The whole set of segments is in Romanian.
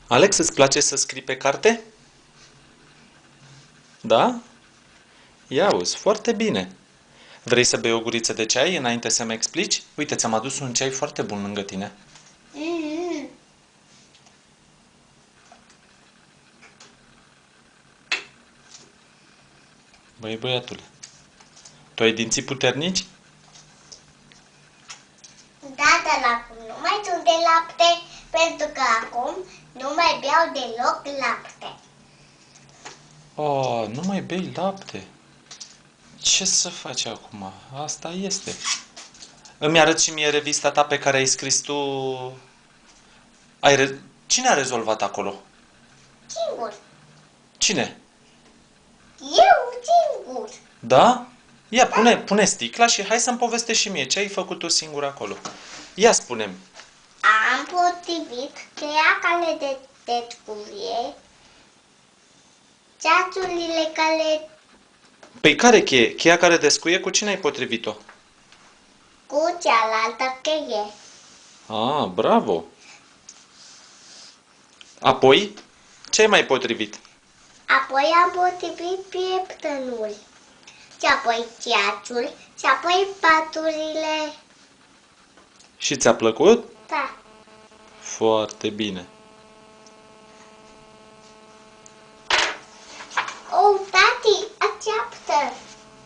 Alex, îți place să scrii pe carte? Da? Ia auzi, foarte bine. Vrei să bei o guriță de ceai înainte să-mi explici? Uite, ți-am adus un ceai foarte bun lângă tine. Băi, băiatule, tu ai dinții puternici? Da, dar acum nu mai sunt de lapte, pentru că acum nu mai beau deloc lapte. Oh, nu mai bei lapte. Ce să faci acum? Asta este. Îmi arăți și mie revista ta pe care ai scris tu. Cine a rezolvat acolo? Singur. Cine? Eu singur. Da? Ia, pune sticla și hai să-mi povestești și mie ce ai făcut tu singur acolo. Ia spune-mi. Am potrivit cheia care de descubrie, ceasurile care Păi care cheie? Cheia care descuie, cu cine ai potrivit-o? cu cealaltă cheie. Ah, bravo! Apoi, ce ai mai potrivit? Apoi am potrivit pieptănul. Și apoi ceasul. Și apoi paturile. Și ți-a plăcut? Da. Foarte bine. Oh, tati, așteaptă.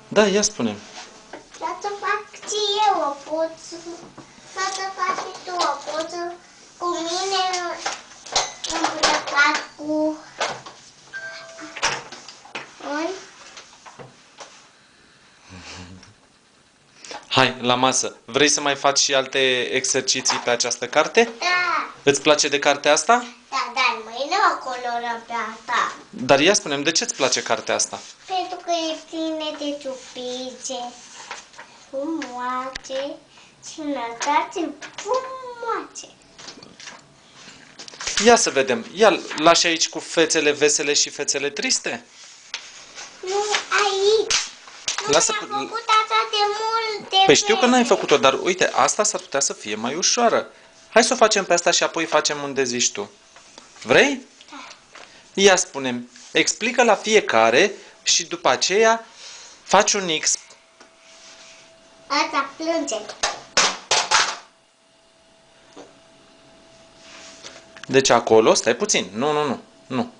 Da, ia spune-mi. Vreau să fac și eu o poți. Vreau să fac și tu o poți cu mine îmbrăcat cu un... Hai, la masă. Vrei să mai faci și alte exerciții pe această carte? Da, Îți place de cartea asta? da, dar mâine o colorăm pe asta. Dar ia spune-mi, de ce îți place cartea asta? Pentru că e plină de ciupice frumoase și nătați frumoase. Ia să vedem. Ia, lași aici cu fețele vesele și fețele triste? Nu aici. Nu Lasă mi-am pu- făcut asta de mult de Păi știu că n-ai vreme. făcut-o, dar uite, asta s-ar putea să fie mai ușoară. Hai să o facem pe asta și apoi facem unde zici tu. Vrei? Da. Ia spune-mi, explică la fiecare și după aceea faci un X. Asta plânge. Deci acolo, stai puțin, nu.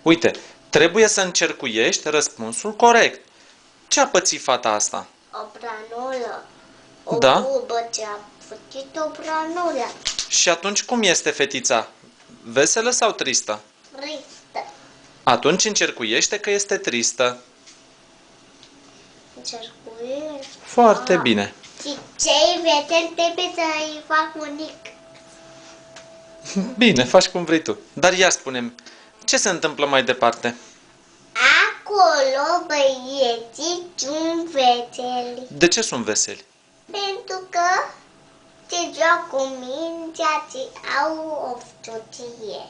Uite, trebuie să încercuiești răspunsul corect. Ce a pățit fata asta? O pranulă. O Da? bubă ce-a făcut o pranulă. Și atunci cum este fetița? Veselă sau tristă? Tristă. Atunci încercuiește că este tristă. Încercuiești. Foarte bine. Și cei veseli trebuie să-i fac unic. Bine, faci cum vrei tu. Dar ia spune-mi, ce se întâmplă mai departe? Acolo băieții sunt veseli. De ce sunt veseli? Pentru că se joacă cu mingea și au o soție.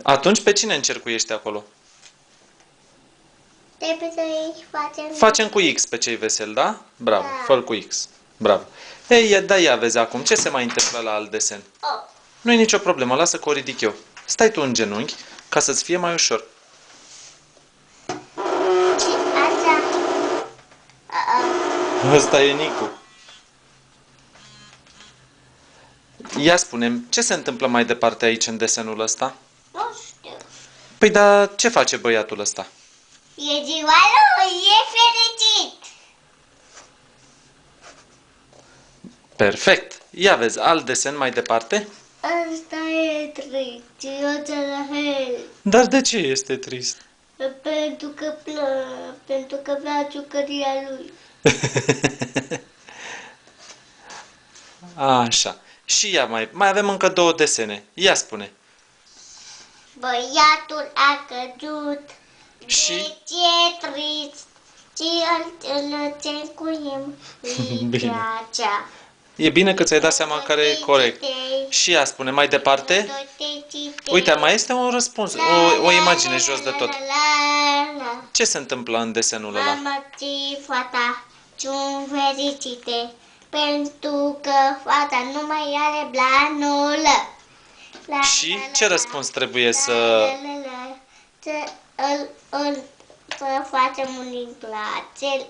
Atunci pe cine încercuiește acolo? Trebuie să-i facem... Facem cu X pe cei veseli, da? Bravo, Da. fă cu X. Bravo. Ei, da, ia vezi acum, ce se mai întâmplă la alt desen? Oh. Nu e nicio problemă, lasă că o ridic eu. Stai tu în genunchi, ca să-ți fie mai ușor. Și așa... Ăsta e Nicu. Ia spune-mi, ce se întâmplă mai departe aici în desenul ăsta? Nu știu. Păi, dar ce face băiatul ăsta? E ziua lui, e fericit. Perfect. Ia vezi, alt desen mai departe. Asta e trist, eu te la fel. Dar de ce este trist? Pentru că vrea ciucăria lui. Așa. Și ia mai avem încă două desene. Ia spune. Băiatul a căzut. Și? De ce trist? Și îl încercuim. Bine. Cea. E bine că ți-ai dat seama care e corect. Și ia spune mai departe. Uite, mai este un răspuns, o imagine jos de tot. Ce se întâmplă în desenul ăla? Mama și fata sunt fericite pentru că fata nu mai are blanul. Și ce răspuns trebuie să... Să facem un inglațel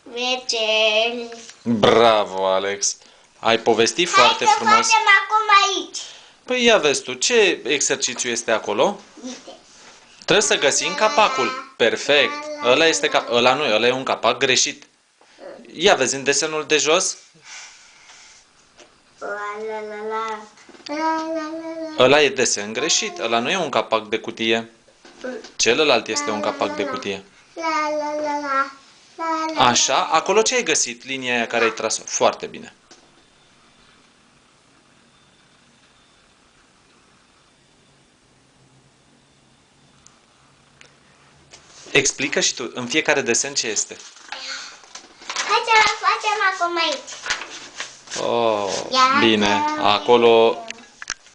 vecel. Bravo, Alex! Ai povestit foarte Hai să frumos. facem acum aici. Păi ia vezi tu, ce exercițiu este acolo? Uite. Trebuie să găsim capacul. Perfect. Ăla este ăla nu, ăla e un capac greșit. Ia vezi în desenul de jos, La la la la. La la la la. ăla e desen greșit. Ăla nu e un capac de cutie. Celălalt este un capac de cutie. La la la la. La la. Așa, acolo ce ai găsit? Linia aia care ai tras-o. Foarte bine. Explică și tu în fiecare desen ce este. Hai să facem acum aici. Oh, Ia bine. că- Acolo